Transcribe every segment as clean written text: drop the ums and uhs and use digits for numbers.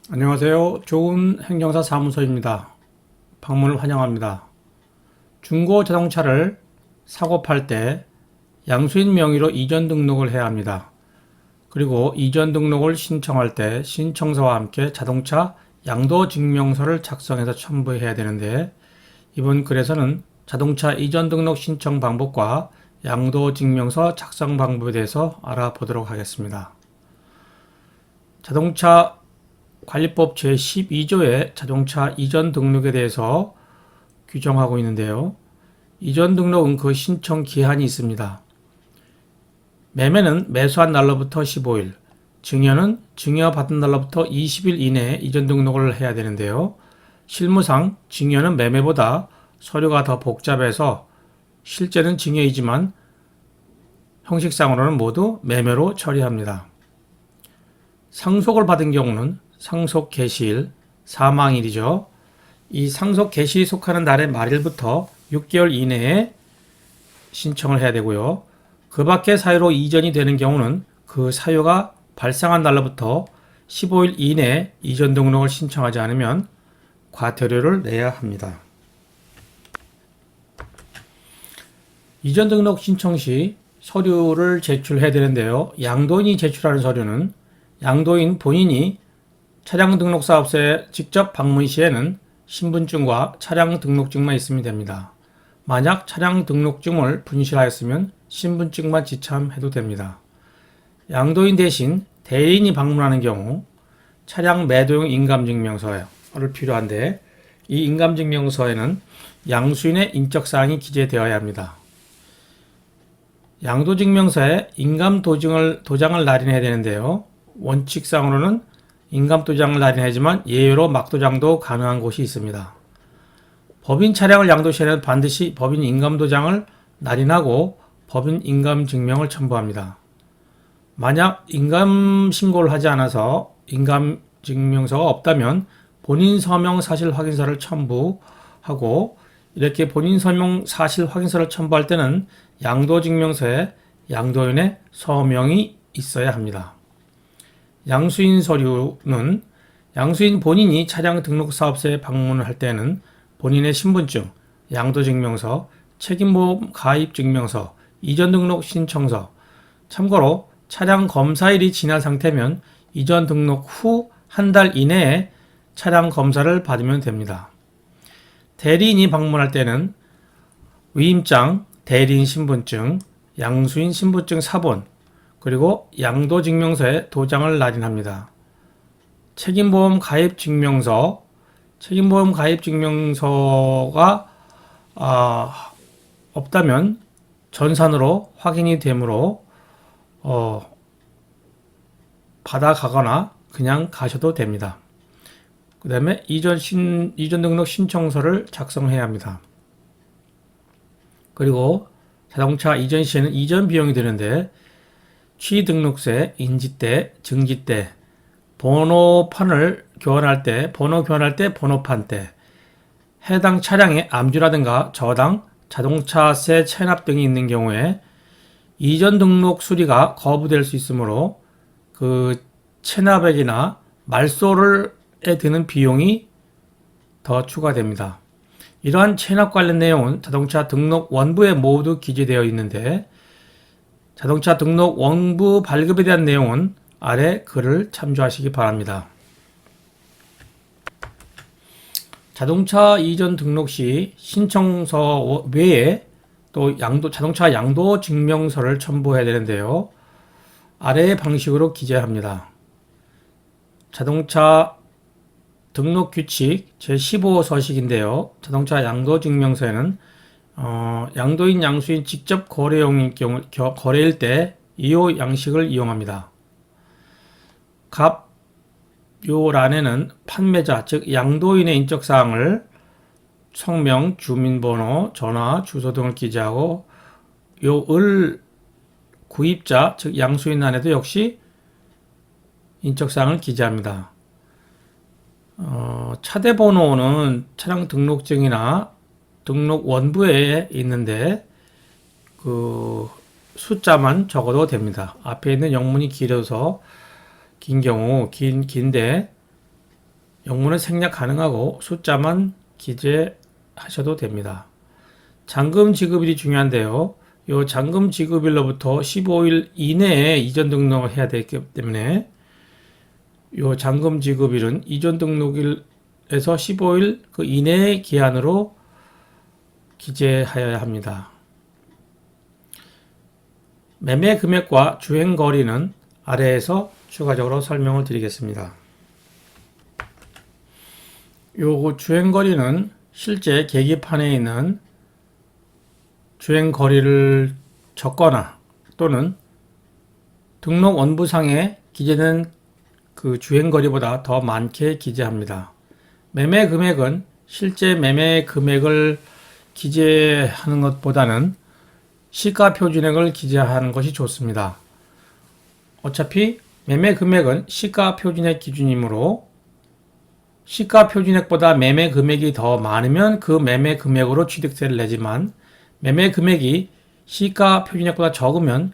안녕하세요. 좋은 행정사 사무소입니다. 방문을 환영합니다. 중고 자동차를 사고 팔 때 양수인 명의로 이전 등록을 해야 합니다. 그리고 이전 등록을 신청할 때 신청서와 함께 자동차 양도 증명서를 작성해서 첨부해야 되는데 이번 글에서는 자동차 이전 등록 신청 방법과 양도 증명서 작성 방법에 대해서 알아보도록 하겠습니다. 자동차 관리법 제12조의 자동차 이전 등록에 대해서 규정하고 있는데요. 이전 등록은 그 신청 기한이 있습니다. 매매는 매수한 날로부터 15일, 증여는 증여받은 날로부터 20일 이내에 이전 등록을 해야 되는데요. 실무상 증여는 매매보다 서류가 더 복잡해서 실제는 증여이지만 형식상으로는 모두 매매로 처리합니다. 상속을 받은 경우는 상속 개시일, 사망일이죠. 이 상속 개시에 속하는 날의 말일부터 6개월 이내에 신청을 해야 되고요. 그 밖의 사유로 이전이 되는 경우는 그 사유가 발생한 날로부터 15일 이내에 이전 등록을 신청하지 않으면 과태료를 내야 합니다. 이전 등록 신청 시 서류를 제출해야 되는데요. 양도인이 제출하는 서류는 양도인 본인이 차량 등록 사업소에 직접 방문 시에는 신분증과 차량 등록증만 있으면 됩니다. 만약 차량 등록증을 분실하였으면 신분증만 지참해도 됩니다. 양도인 대신 대리인이 방문하는 경우 차량 매도용 인감증명서를 필요한데 이 인감증명서에는 양수인의 인적사항이 기재되어야 합니다. 양도증명서에 인감도장을 날인해야 되는데요. 원칙상으로는 인감도장을 날인하지만 예외로 막도장도 가능한 곳이 있습니다. 법인 차량을 양도시에는 반드시 법인 인감도장을 날인하고 법인 인감증명을 첨부합니다. 만약 인감신고를 하지 않아서 인감증명서가 없다면 본인 서명 사실 확인서를 첨부하고 이렇게 본인 서명 사실 확인서를 첨부할 때는 양도증명서에 양도인의 서명이 있어야 합니다. 양수인 서류는 양수인 본인이 차량 등록 사업소에 방문을 할 때는 본인의 신분증, 양도증명서, 책임보험 가입증명서, 이전 등록 신청서, 참고로 차량 검사일이 지난 상태면 이전 등록 후 한 달 이내에 차량 검사를 받으면 됩니다. 대리인이 방문할 때는 위임장, 대리인 신분증, 양수인 신분증 사본, 그리고 양도증명서에 도장을 날인합니다. 책임보험 가입증명서가 없다면 전산으로 확인이 되므로 받아가거나 그냥 가셔도 됩니다. 그 다음에 이전 등록 신청서를 작성해야 합니다. 그리고 자동차 이전 시에는 이전 비용이 드는데 취등록세, 인지대, 증지대, 번호 교환할 때, 번호판 때, 해당 차량의 암주라든가 저당, 자동차세 체납 등이 있는 경우에 이전 등록 수리가 거부될 수 있으므로 그 체납액이나 말소에 드는 비용이 더 추가됩니다. 이러한 체납 관련 내용은 자동차 등록 원부에 모두 기재되어 있는데 자동차 등록 원부 발급에 대한 내용은 아래 글을 참조하시기 바랍니다. 자동차 이전 등록 시 신청서 외에 또 자동차 양도 증명서를 첨부해야 되는데요. 아래의 방식으로 기재합니다. 자동차 등록 규칙 제15서식인데요. 자동차 양도 증명서에는 양도인, 양수인 직접 거래용일 경우 거래일 때 이호 양식을 이용합니다. 요 란에는 판매자, 즉 양도인의 인적사항을 성명, 주민번호, 전화, 주소 등을 기재하고 요 구입자, 즉 양수인 란에도 역시 인적사항을 기재합니다. 차대 번호는 차량 등록증이나 등록 원부에 있는데 그 숫자만 적어도 됩니다. 앞에 있는 영문이 길어서 긴 경우 긴데 영문은 생략 가능하고 숫자만 기재하셔도 됩니다. 잔금 지급일이 중요한데요. 이 잔금 지급일로부터 15일 이내에 이전 등록을 해야 되기 때문에 이 잔금 지급일은 이전 등록일에서 15일 그 이내의 기한으로 기재하여야 합니다. 매매 금액과 주행 거리는 아래에서 추가적으로 설명을 드리겠습니다. 요 주행 거리는 실제 계기판에 있는 주행 거리를 적거나 또는 등록 원부상에 기재된 그 주행 거리보다 더 많게 기재합니다. 매매 금액은 실제 매매 금액을 기재하는 것보다는 시가 표준액을 기재하는 것이 좋습니다. 어차피 매매 금액은 시가 표준액 기준이므로 시가 표준액보다 매매 금액이 더 많으면 그 매매 금액으로 취득세를 내지만 매매 금액이 시가 표준액보다 적으면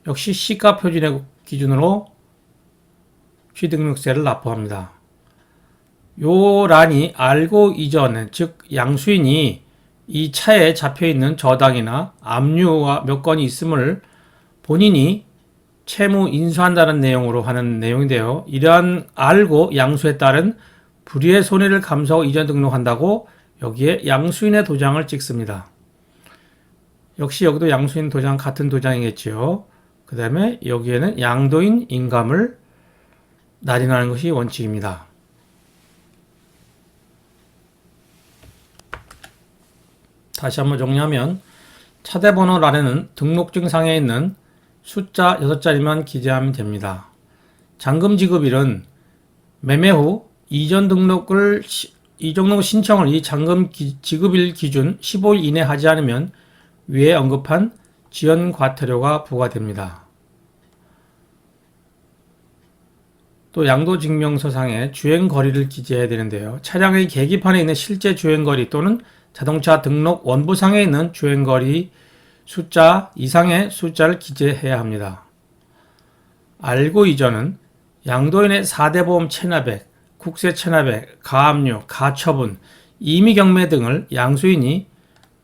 역시 시가 표준액 기준으로 취득세를 납부합니다. 요 란이 알고 이전, 즉 양수인이 이 차에 잡혀있는 저당이나 압류가 몇 건이 있음을 본인이 채무 인수한다는 내용으로 하는 내용인데요. 이러한 알고 양수에 따른 불의의 손해를 감수하고 이전 등록한다고 여기에 양수인의 도장을 찍습니다. 역시 여기도 양수인 도장 같은 도장이겠지요. 그 다음에 여기에는 양도인 인감을 날인하는 것이 원칙입니다. 다시 한번 정리하면 차대번호 란에는 등록증상에 있는 숫자 6자리만 기재하면 됩니다. 잔금 지급일은 매매 후 이전 등록 신청을 이 잔금 지급일 기준 15일 이내 하지 않으면 위에 언급한 지연 과태료가 부과됩니다. 또 양도증명서상에 주행거리를 기재해야 되는데요. 차량의 계기판에 있는 실제 주행거리 또는 자동차 등록 원부상에 있는 주행거리 숫자 이상의 숫자를 기재해야 합니다. 알고 이전은 양도인의 4대 보험 체납액, 국세 체납액, 가압류, 가처분, 임의경매 등을 양수인이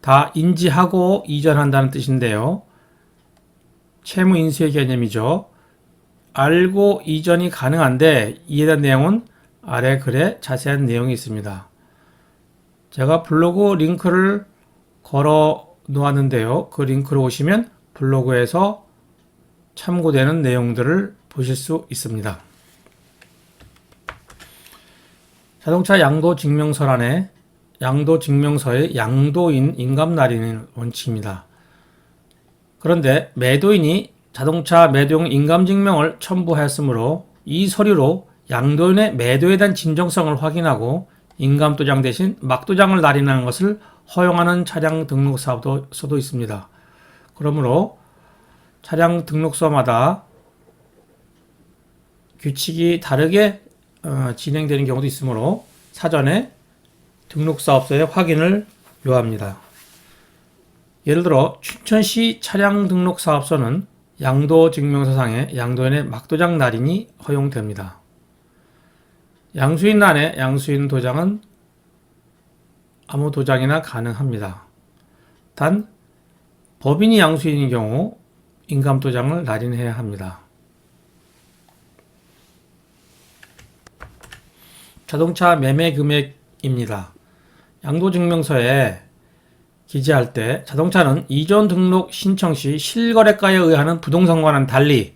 다 인지하고 이전한다는 뜻인데요. 채무 인수의 개념이죠. 알고 이전이 가능한데 이에 대한 내용은 아래 글에 자세한 내용이 있습니다. 제가 블로그 링크를 걸어 놓았는데요. 그 링크로 오시면 블로그에서 참고되는 내용들을 보실 수 있습니다. 자동차 양도증명서란에 양도증명서의 양도인 인감날인은 원칙입니다. 그런데 매도인이 자동차 매도용 인감증명을 첨부하였으므로 이 서류로 양도인의 매도에 대한 진정성을 확인하고 인감도장 대신 막도장을 날인하는 것을 허용하는 차량 등록사업소도 있습니다. 그러므로 차량 등록소마다 규칙이 다르게 진행되는 경우도 있으므로 사전에 등록사업소의 확인을 요합니다. 예를 들어 춘천시 차량등록사업소는 양도증명서상에 양도인의 막도장 날인이 허용됩니다. 양수인란에 양수인 도장은 아무 도장이나 가능합니다. 단 법인이 양수인인 경우 인감도장을 날인해야 합니다. 자동차 매매 금액입니다. 양도증명서에 기재할 때 자동차는 이전 등록 신청 시 실거래가에 의하는 부동산과는 달리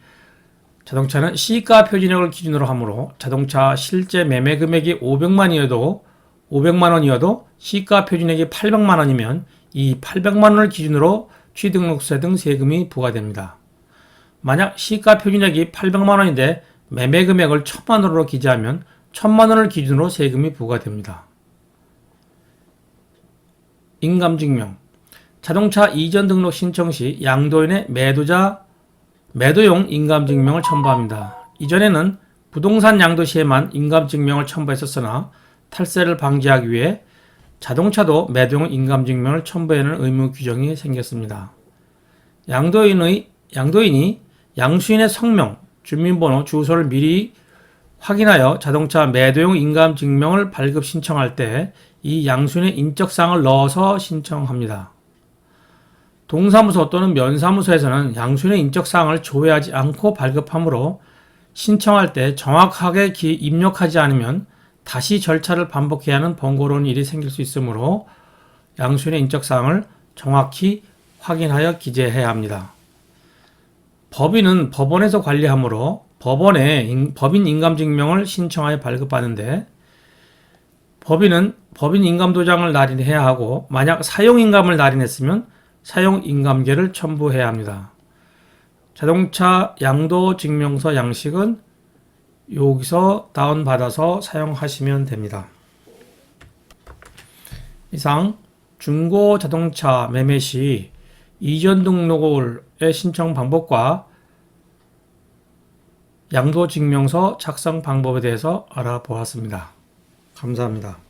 자동차는 시가 표준액을 기준으로 하므로 자동차 실제 매매 금액이 500만 원이어도 시가 표준액이 800만 원이면 이 800만 원을 기준으로 취등록세 등 세금이 부과됩니다. 만약 시가 표준액이 800만 원인데 매매 금액을 1000만 원으로 기재하면 1000만 원을 기준으로 세금이 부과됩니다. 인감증명. 자동차 이전 등록 신청 시 양도인의 매도용 인감증명을 첨부합니다. 이전에는 부동산 양도 시에만 인감증명을 첨부했었으나 탈세를 방지하기 위해 자동차도 매도용 인감증명을 첨부해야 하는 의무 규정이 생겼습니다. 양도인이 양수인의 성명, 주민번호, 주소를 미리 확인하여 자동차 매도용 인감증명을 발급 신청할 때 이 양순의 인적사항을 넣어서 신청합니다. 동사무소 또는 면사무소에서는 양순의 인적사항을 조회하지 않고 발급하므로 신청할 때 정확하게 입력하지 않으면 다시 절차를 반복해야 하는 번거로운 일이 생길 수 있으므로 양순의 인적사항을 정확히 확인하여 기재해야 합니다. 법인은 법원에서 관리하므로 법원에 법인 인감증명을 신청하여 발급받는데 법인은 법인 인감도장을 날인해야 하고 만약 사용인감을 날인했으면 사용인감계를 첨부해야 합니다. 자동차 양도증명서 양식은 여기서 다운받아서 사용하시면 됩니다. 이상 중고 자동차 매매 시 이전 등록의 신청 방법과 양도증명서 작성 방법에 대해서 알아보았습니다. 감사합니다.